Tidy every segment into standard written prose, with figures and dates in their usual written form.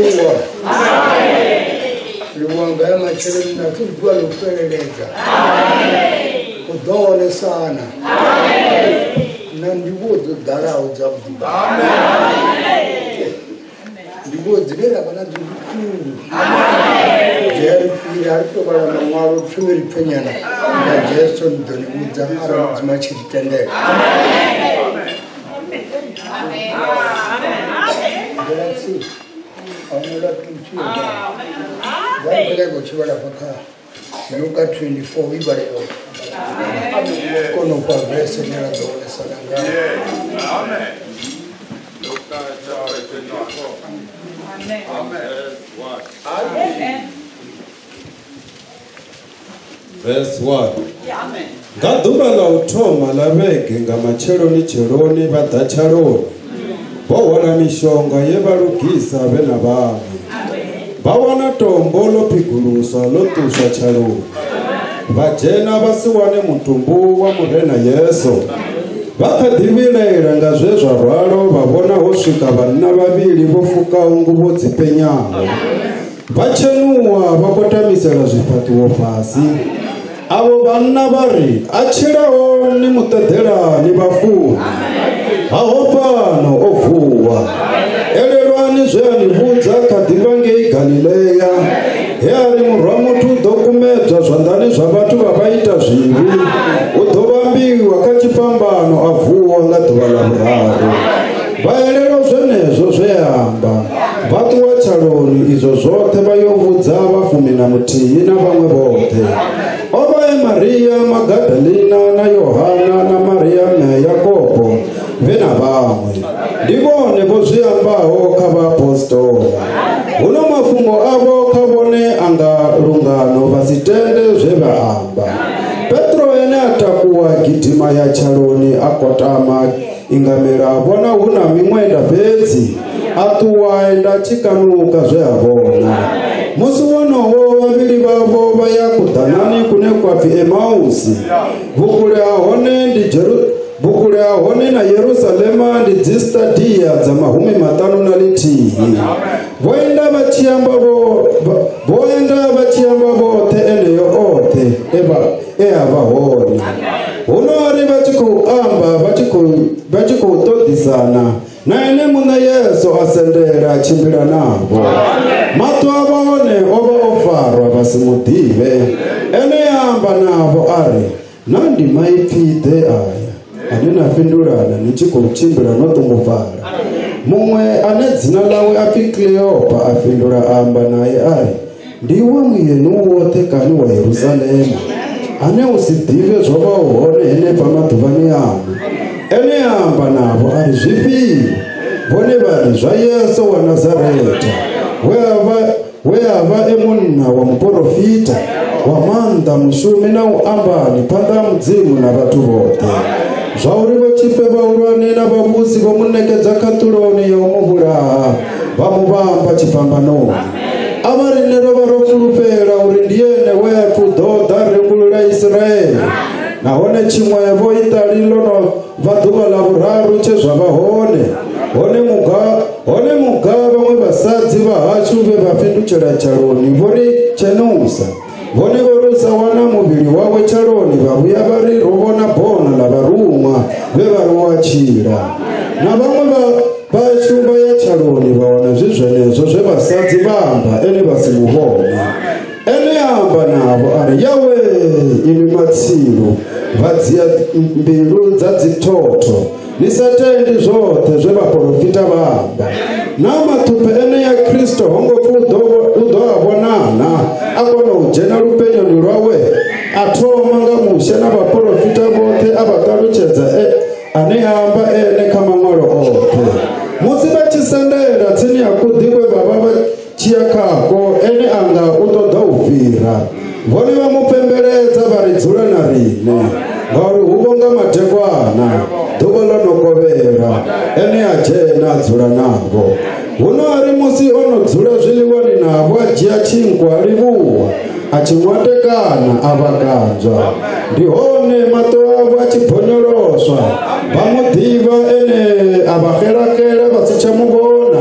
Liwa. Liwanga ya machele na kujua lupereleza. Udole sana. Na ndibuzo darao zabdi. Ndibuzo bila bana dukuru. Jeri pira to bana mangalo tumiri penyana. Na Jason doni muzamara mzimachiri tende. Luka 24 wibare kono kwa verse nera dole salanga. Amen. Luka 24. Amen. Verse 1. Amen. Ngaduba la utoma la veke ngamachero ni cheroni badacharoni. Bawona mishonga yebalugisa bena bawe. Bawona tombolo pigulusa lotusha chalo. Bajena basiwane mutumbu wa murena Yesu. Bakadibira ngazwezwa rwalo babona hoshika banna babiri bofuka ungubo zipenyango. Bachenuwa bakotamisa zifatuo fasi. Abo banna bari achiraho ni mutadera ni bafu. Ahopano ofuwa. Elelwani zwani buza kadibange Galileya. Yari muramutu dokumenta zwandani zwabatu babaita zvivi. Udobambi wakachipambano afuwa ngatobala muraro. Baelero zvenezo zveyamba. Batu wacharoni izo zote bayovudza bafumi na mutii na bamwe bote. Obaye Maria Magdalena na Yohana na Maria na Yakobo vena bamwe. Ndibone boziyambaho k'abapostola. Uno mafumo abo kabone anga rungano basitende zvebaamba. Petro ene atakuwa kitima ya charoni akotama ingamera bona una mimwenda bedzi atuwaenda chikanuka zveabona. Musi wonowo vaviri vavo vayakudanani kune kwapi Emausi. Bukule ahone na Yerusalema ndidzista dia dza mahumi 5 voenda vachiamba vote eneyo ote eavahoni. Uno ari vachikuamba vachikutodisana na ene muna Yesu asendera achimbira navo. Matu avone ova ofarwa vasimudive. Ene yamba navo ari nandi maipfide aya. Anena findurana nichikuchimbira notumufara. Mumwe ane dzina lawe api Kleopa afindura amba naye ari ndiwe muyenu wote kani wa Yerusalemu. Ane usidive zvavauhone ene pamadhuvani yangu. Ene amba navo ari zvipi. Vone vari zvaYesu wa Nazareta. Weava emunna wa muprofita. Wamanda mushumi na uambani panda mudzimu na vatu vote. Zvauri vachipe vaurwanena vavusi vamunekedza katuroni yomuvuraha vamuvamba chipambanoni. Avarinero varofurupera uri ndiyene wefu dhodha rekulu ra Israeli. Nahone chimwevo italilono vadhuva la vuraru chezvavahone. Hone muga vamwe vasadzi vahashu vevapinduchera charoni vori chenusa. Vone vorusa wana muviri wawe charoni vavuya vari rovona bona la varumwa vevaruwachira. Na vamwe vashumba ya charoni vaona zvizvenezo zvevasadzi vamba ene vasimuhona. Ene amba navo ari yawe imi matsiru vadziya mbiru dzadzitoto nisatendi zvote zvevaprofita vamba. Namatupe ene ya Kristo hongofu udoavonana akona ujena rupenyoni rwawe atoma ngamusha navaprofita vote avataruchedza ane amba ene kamamwaro ote. Musi vachisendera tsini yakudhikwe baba vachiakako ene anga utoda uvhira. Vone vamupemberedza varidzura narine ngauri huvonga matekwana dhuva lonokovera ene ajena adzura navo. Uno ari musi onodzura zviliwani navo ajiya chingwa rivuwa achimwatekana avaganzwa. Ndihone mato avo achibhonyoroswa vamudhiva ene avaherakera vasichamuvona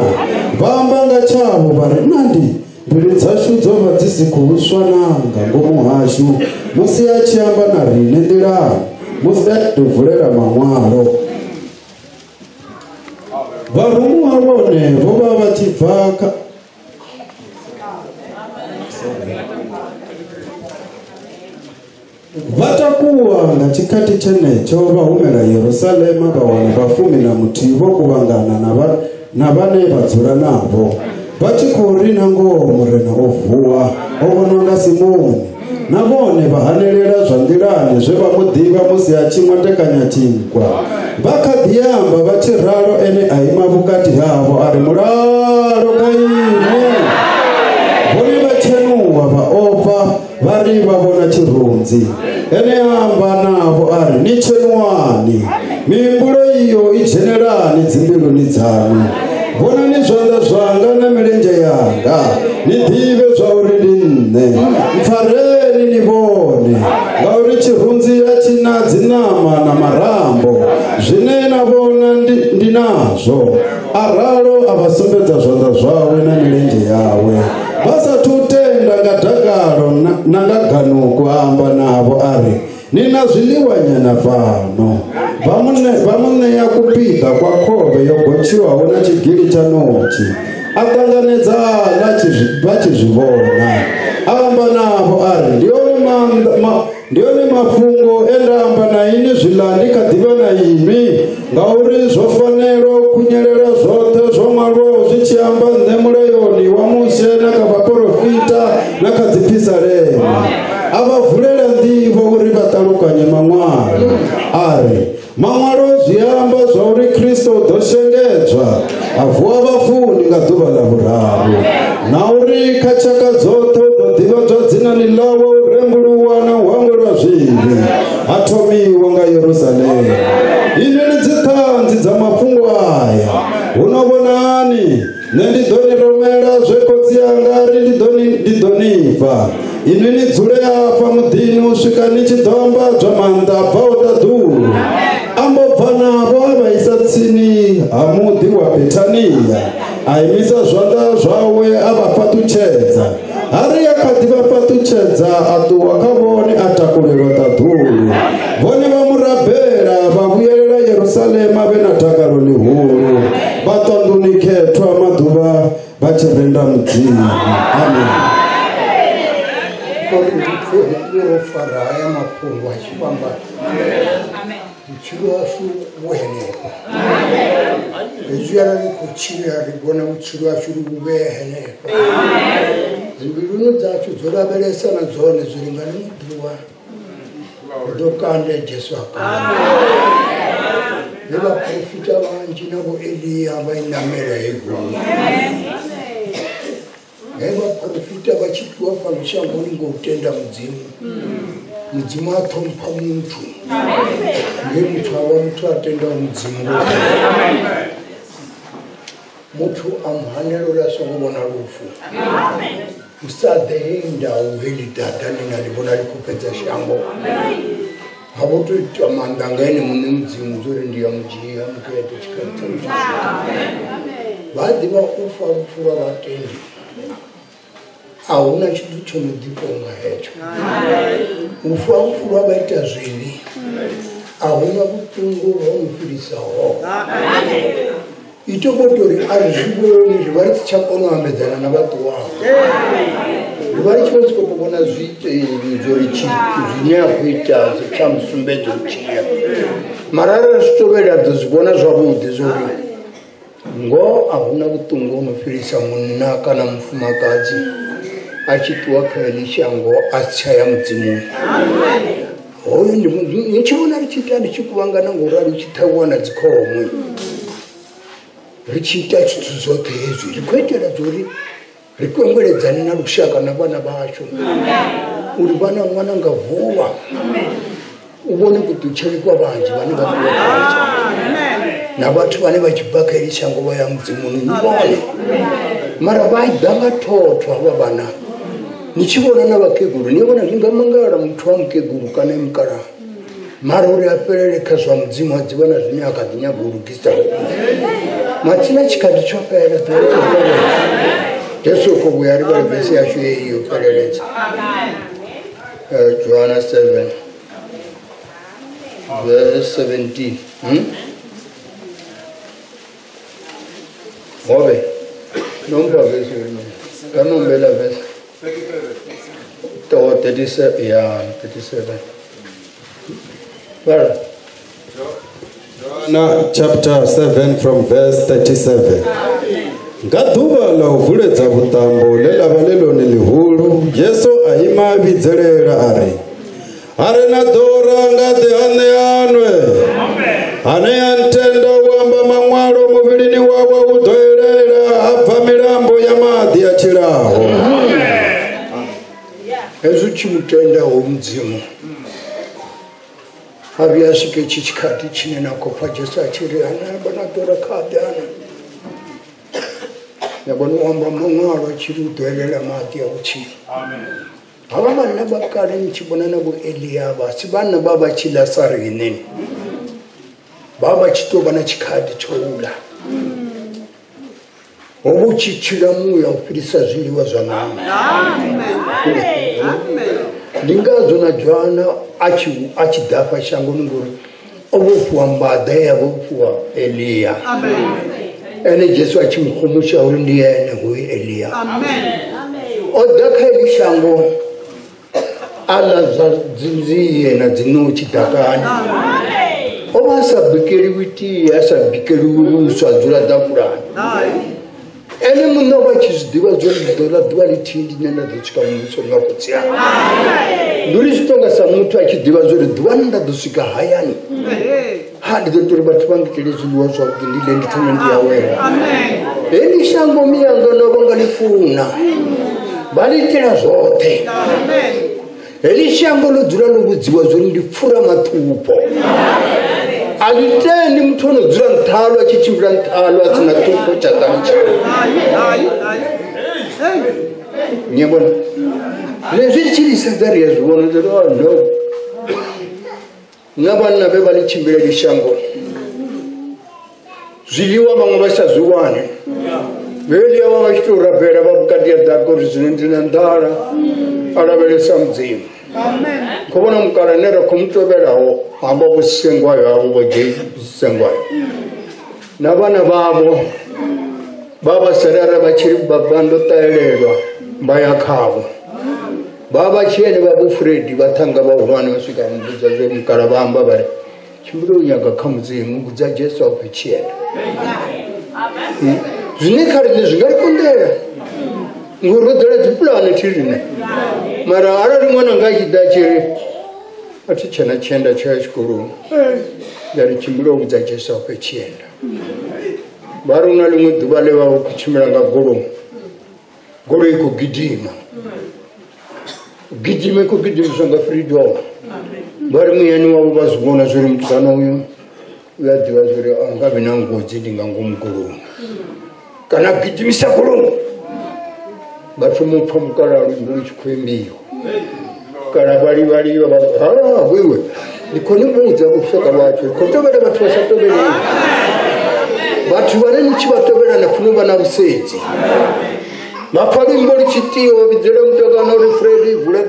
vambanga chavo vari nandi mbiri dzashu dzova dzisi kuuswa nanga ngomu hashu musi achiamba narine ndirani musi ativhurera mamwaro varume vavone vova vachibva vatakuwa ngachikati chenecho vahumera Yerusalema vawana vafumi namuti vokuvangana navane vadzura navo vachikori nango murena ovhuwa ovononga Simoni navone vahanelela zvandirani zvevamudiva musi achimwatekanya chingwa vakadhiyamba vachiraro ene aima vukati havo ari muraro kaine vone vachenuwa vaopa vari vavona chirunzi ene amba navo ari nichenuwani mimbulo iyo ijenerani dzimbiluni dzanu vonani zvanda zvanga namirenje yanga nidhive zvauri ndinne mfareni nivone ngauri chirunzi yachina dzinama namarambo zvine navona ndinazvo aralo avasombedza zvanda zvawe namirenje yawe vasati utenda ngadhagaro nangaganuko amba navo ari nina zviliwanyana pano vamuneya kupidha kwakove yogochiwawo nachigiri chanochi akanganedzana vachizvivona amba navo ari ndione mafungo endamba naini zvilandi kadhiva naimi ngauri zvofanero kunyerera zvote zvomwaro zvichiamba nemurayoni wamuse nakavaprofita nakadzipisarema avavhurera ndivo uri vatarukanye mamwaro ari mamwaro zviamba zvauri Kristu udoshengedzwa avhuwa vafundi ngadhuva lavuraru nauri kachaka dzoto udodhiva dzadzinani lavo urembuluwana hwangu rwazvivi atomiwa nga Yerusalemu inini dzitanzi dzamafungo aya unovonani nendidoniromera zvekotsi yanga ndidonipa inini dzule apa mudhini usvika nichidomba dzvamanda bvaota dhuru ambobva navo avaisa tsini hamudhi waBhetaniya aimisa zvanda zvawe avapatuchedza hari yakati vapatuchedza atu wakavone atakurerota dhuru vone vamurabhera vavuyerera Yerusalema venadhakaro lihuru vatanduniketwa madhuva vachirenda mudzini amen. Faraya mapungu achifamba muchiro washu uhenekwa ezuyara rikuchira rigona muchiro washu rikuvehenekwa zimbiruno dzacho dzoraberesana dzone zviringana mudhuwa dokande Jesu akana nevaprofita vanji navo Eliya vainamera heguru vaprofita vachipiwa panoshangoni ngoutenda mudzimu atompa muntu ngemutu ava mutu atendawo mudzimu mutu amuhanero rasongobona rufu usadhenda uheli dhadanina libona likupedza shango havotoitwa mandangaine mune mudzimu zori ndiya mujiya mukaita chikaita vadhiva ufa rufu ravatendi hauna chinhu chinodiponga hecho ufa rufu ravaita zvivi hauna kutungu vaunofirisawo itokotori arizviboni zvivari tichakona ambedzana navatu wavo zvivari chivasikopokona zvinyaya kuita zvichamusumbedzo chiya marara zvitoveradzo zvibona zvavudhi zori ngo hauna kutungu unofirisa munna kana mufumakadzi achitiwa kaeli shango asichaya mudzimu hoyo ndichiona richiita richikuvangana ngora richitawana dzikomwe richiita chitu zote izvi rikuitira dzori rikwengweredzane narushaka navana vacho uri vana mwana ngavhuwa ubone kuti uchavikwa vanji vane vakuwaacho navatu vane vachibva kaeli shango vaya mudzimuni nibone mara vaibva vatotwa vavana nichivona navakeguru nivona zvingamangara mutu wamukeguru kana mukara mara uri aperereka zva mudzimu adzivana zvine akadhinyagurugisa matina chikati chapera Jesu kubuyari bali besi yashuye iyo pereleza. Johanna 7 verse 17. Obe. Number verse. Kanumbela verse. 37. Yeah, 37. Where? Johanna chapter 7 from verse 37. Ngaduva la uvuledza vutambo lelava leloni lihulu Yesu ahima vidzelela are na dora ngati aneanwe aneantenda uamba mamwalo muvulini wawa udoelela abva milambo ya madhi ya chilaho Ezu chimutenda omudzimu avyasike chichikati chinena kopa Jesu achiri ana bana dora kadana yabona uamba mamwalo achiri udoelela madhi ya uchi abana bakale nchibona nabo Eliya basibana baba chilasari nene baba chitoba na chikadi choula obuchichira muya upirisa ziliwa zanama lingazo na Johanna achidafa shango ngori obufuwa mbada ya obufuwa Eliya ene Jesu achimkhumusha uri ndiye ene hui Eliya odaka elishango ala zinziye na zinuchi dakani oba sabikeri witi asabikeri uswa zura dakurani ene muno bachizidiwa zuri dola dualitindi nenda duchika muso ngakutsia nduri chitonga samuntu achidiwa zuri duanda dusika hayani hadi doturi batubangikele zuluwa zwa ndile nditamendi yawe eni shango miyanga nobanga lifuna balitira zote elishango lodura lobudziwa zuri ndipfura matupo alitendi mutono dzura ntalo achichimbira ntalo asina tupo chakancha nyebona lezvi chiri sadari yazvona ndiro no ngabana bebali chimbira lishango zviliwa vamwe vasaziwane veliya vavachitora bhera vabukatiya dzako zvinondina ndara araveresa mudzimu kubona mukaranera kumutoberawo hamba kusengwayo avo vojisengwayo navana vavo vavasarara vachiri vandotaelelwa mbayakavo vavachiene vabufredi vatanga vahumani vasvika mubudza zvemukara vamba vari chimbiro unyaga kamudzimu kudza Jesu akuchienda zvine kare nezvingarikondera ngorodhera dzipulani tirine mara arari mwana ngachida chiri ati chana chenda chaya chikuru ndari chimbiro kudza Jesu akuchienda vari una limwe dhuva levavo kuchimira ngagoro goro ikugidhima kugidhima zvanga freedom vari muyani wavo vaziona zviri mutsana uyu uyadhiva zviri angave nangodzi ndingangomugoro kana kugidhimisa goro vatomupfa mukararo ndiri chikwembiwa kana vari wewe ndikone muudza kusvaka vacho kotovera vatu vasatoverei vatu vari muchivatoverana kunova navusedzi mafarimbori chitiyo vavidzera mutokana uri fredi vhura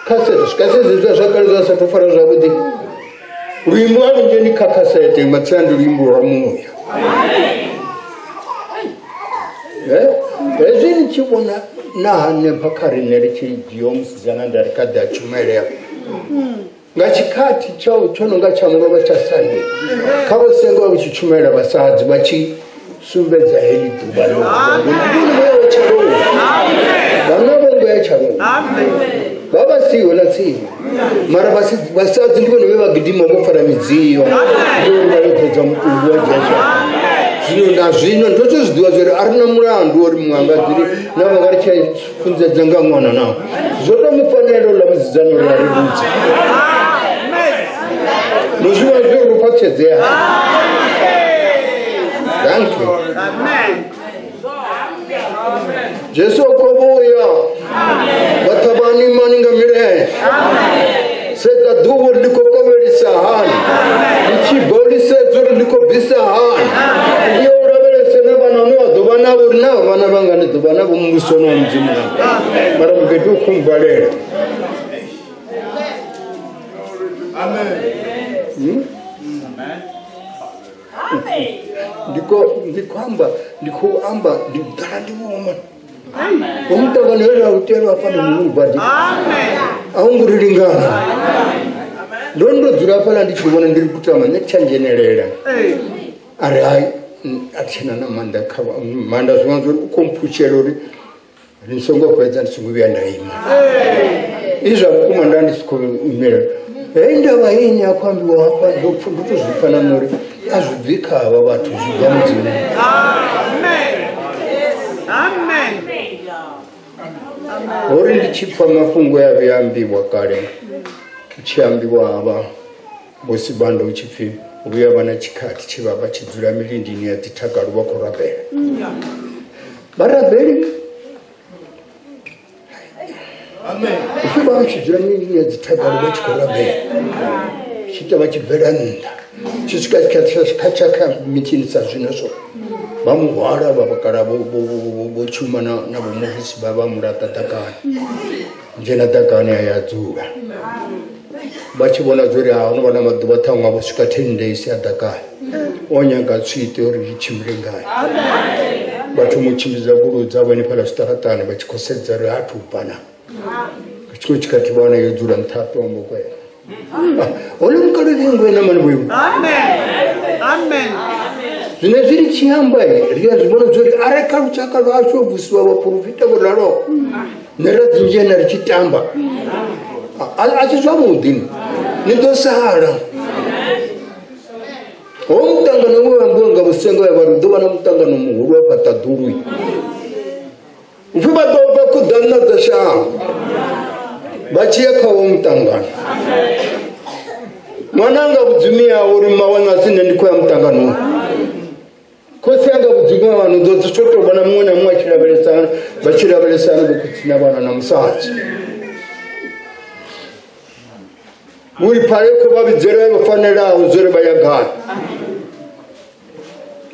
kasete zvikaseze zva zvakare zvasatofara zvakuti rwimbo avinjeni kakasete matsandi rwimbo rwamuya ezvini chivona nahane pakarineri chijiyo musidzana ndarikadhi achumerewa ngachikati chavo chononga chamurova chasande kavosenga vachichumera vasadzi vachisumbedza heli dhuva lovacharowa vana vongo yacharowa vavasiwo natsivo mara vasadzi ndivona vevagidhima vofara midziyo ndovayopedza mukungu wajesu zvino nazvino ndotozvidiwa zviri arina murandu uri mumwanga dziri navo vari chafunzedzanga mwana navo zvotomufaniro lamuzidzano rari rudzi muzviwa zviro rupachedzea thank you Jesu okovuya vatabani maningamire seta dhuvo likokoverisa hani ichibolisedzo likobvisa hani iyo uraverese nevanhu vadhuvana vana uri navo vana vanganidzo vana vomusono womudzimu mara mugeti wokumvalera ndikoamba ndikugara ndiwoma omutangano utero afana mulungwadi aunguriringana ndondodzura pala ndichivona ndiri kutama nechanjenerera ari hai atina namanda manda zvinonzi ukompuchero ri ndisongopedza ndisingovia ndaima izvakukuma ndandisikomera ndava yenyu yakwambiwa apa ndotozvifana muri azvibvika ava vatu zvibva mudzina hori ndichipfa mafungo yaveyambiwa kare uchiambiwa ava bosi bando uchipfi uya vana chikati chivava chidzura milindini yadzitaga ruvako rabheri varabheri ufe vavachidzura milindini yadzitaga ruvachiko rabheri chita vachibvera nda chisvikachaka mitinisa zvinozvo vamuhwara vavakara vochuma navomuhisi vavamurata dakani njena dakani ayadzura vachivona dzori unovana maduva tamwa vosvika 10 days adakani onyanga tsvite uri richimbiringai vatomuchimbidza kurudza vane palazvitaratani vachikosedza rihatupana chiko chikati vana yodzura mutatombo kwena ole mukalolengwena mani wewe zvine zviri chiyamba riya zvibona dzori areka ruchaka rwashobvusiwa vaprofita voraro neradzinjena richitamba asi zvamudini nindosara omutangano wevambonga musengo yavarudo vana mutangano muhuru wapatadhurui ufi vadova kudhanna dzashango vachiyekawo mutangano mwana angakudzimiya uri mawanasi nendikoya mutangano kosi angakudzimiya vanhu dzodzitotobana mumwe namumwe vachiraveresana vekutina vana namusadzi muri pareko vavidzera vafanirawo zore vayagara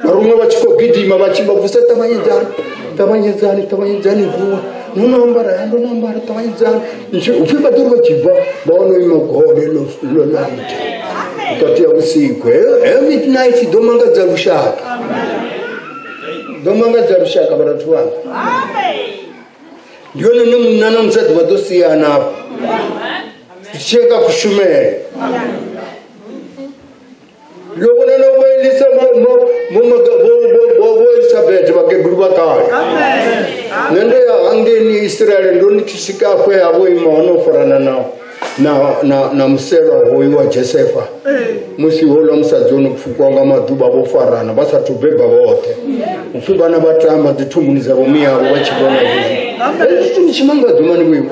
varume vachikogidhima vachibabvusa tamanyedzani nguva nonambara yandonambara tamanyedzani upfimba tori vachibva vaonoima gode lolaita ukati yakusiku midnight domangadza rushaka varatu vanga ndione nemunana musati vatosiyana apa ticheka kushumere lokona nomoelisa moisabet vakeguru vakare nende angeni israeli ndonitisikapo yavo imanofarana namusera hoyi wa josefa musihola musadzi onokufukwa madhuba vofarana vasatobhebha vote ufibana vatamba dzitumbuni dzavo miyavo vachivona chimangadzomani wewe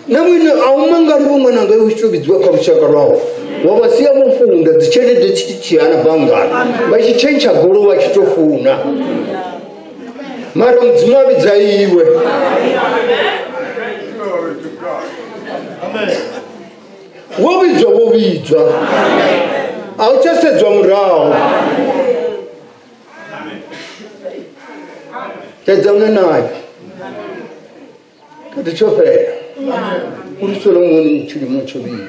namwine aumangari vomwananga iuchitovidziwa karushaka rwawo wavasiya mufunda dzichenede chichiyana bangari vachichencha goro vachitofuna mara mudzimavi dzaiwe wovidzwa auchasedzwa murawo tedzaune nayo kati chofera uri solomoni chirimo choviva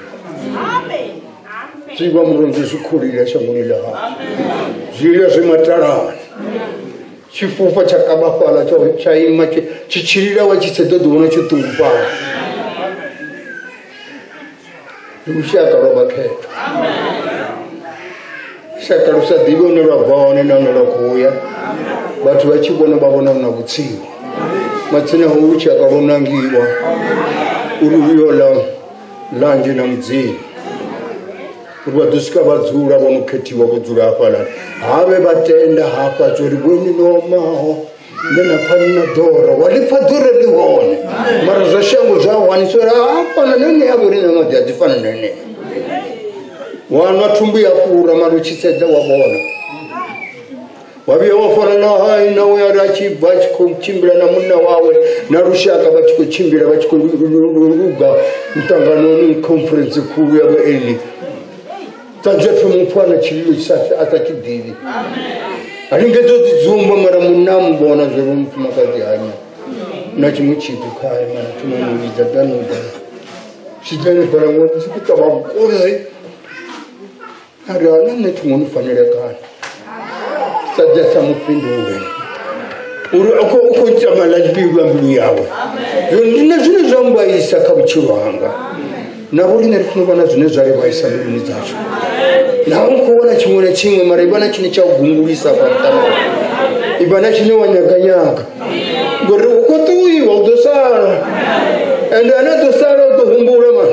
zviva muronzi zvikurira shangunila zvira zvematarani chifufa chakabafala chaima chichirira wachitsedodona chitungupana rushaka rwavakhetwa shaka rusadive unorwabvaone nanorwakuuya vatu vachivona vavona una kutsiwa matsina uruchaka runangiwa uruyola lanje namudzini urwadusika vadzura vanoketiwa kudzura apalani have vatenda hapa dzori weni nomaho nenapaninadhora walipa dhora lihone mara zvashango zvawaniswera hapana nene yavo rinamadi adzifana nene wanwa tumbu yapfuura mari uchisedza wabona waviya wafanana hai nawe ari achibva achikochimbira namuna wawe narushaka vachikochimbira vachikoruga mutangano neconference kuru yavo eli Tadzefe mufana chiliyo chisati atakidhivi. Aringedoti dzumba mara munambona zvemuntu makazi hanya. Nachimuchitu kaya mara tumanuridza danuda. Chitani para ngoto sikuta babukozi. Ari ana netumunifanira kaya. Tadzesa mupindure. Uko chama lajibwa mbilu yawe. Ndina zvine zvambaisa kabuchirwanga. Naburi nerifuna zvine zvarebaisa mbilu dzacho. Nawo kuona chimwe chimwe mara ibana chine chagungulisa pamtama. Ibana chine wanyaganyaka. Ngori ukotuiwa udosara. Ende anadosara utohumbura ma.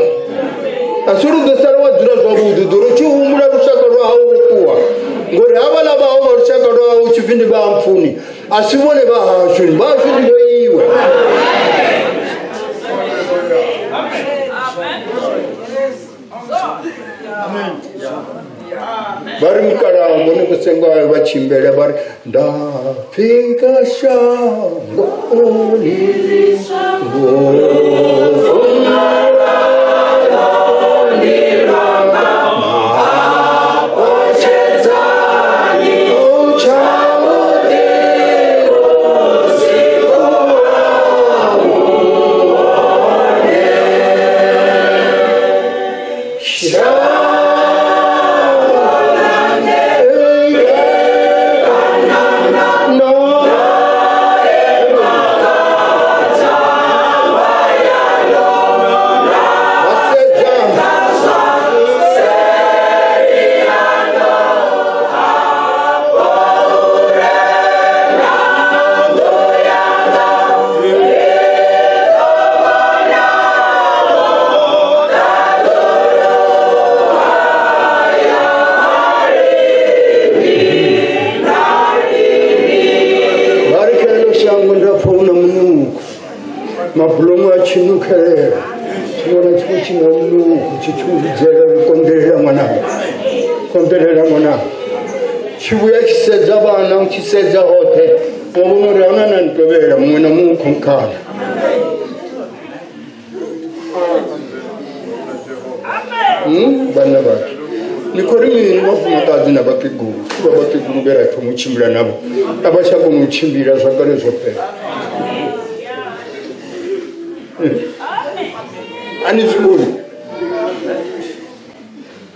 Asuru udosara wadzura zvabudu doro chihumbura rushaka rwawo kuwa. Ngori avala bawo rushaka rwawo chivindi bamfuni. Asivone bahashuni bashuni ndoiwe. Amen. Bari mukara mbone kusenga bachimbere bari ndafika shango mablomo achinukera chimwana chimwe chinonuku chichundidzera konderera mwana chibuya chisedza vana chisedza hote wabonori auna nantovera mumwe namumwe konkana vana vacho nikorimini vafumakadzi navakeguru kuva vakeguru veracho muchimbira navo avachagomuchimbira zvakare zvopera anizviboni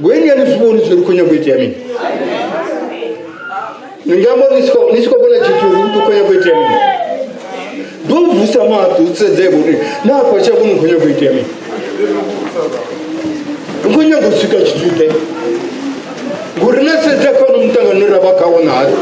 gweni anizviboni zviri kunyakuita yamini ningambo nisikobona chituru kukonyakuita yamini ndobvusa mato utsedzeboni nakwachakoni konyakuita yamini nkonyagosvika chituite nguri nasedzakono mutanganora vakaona hasi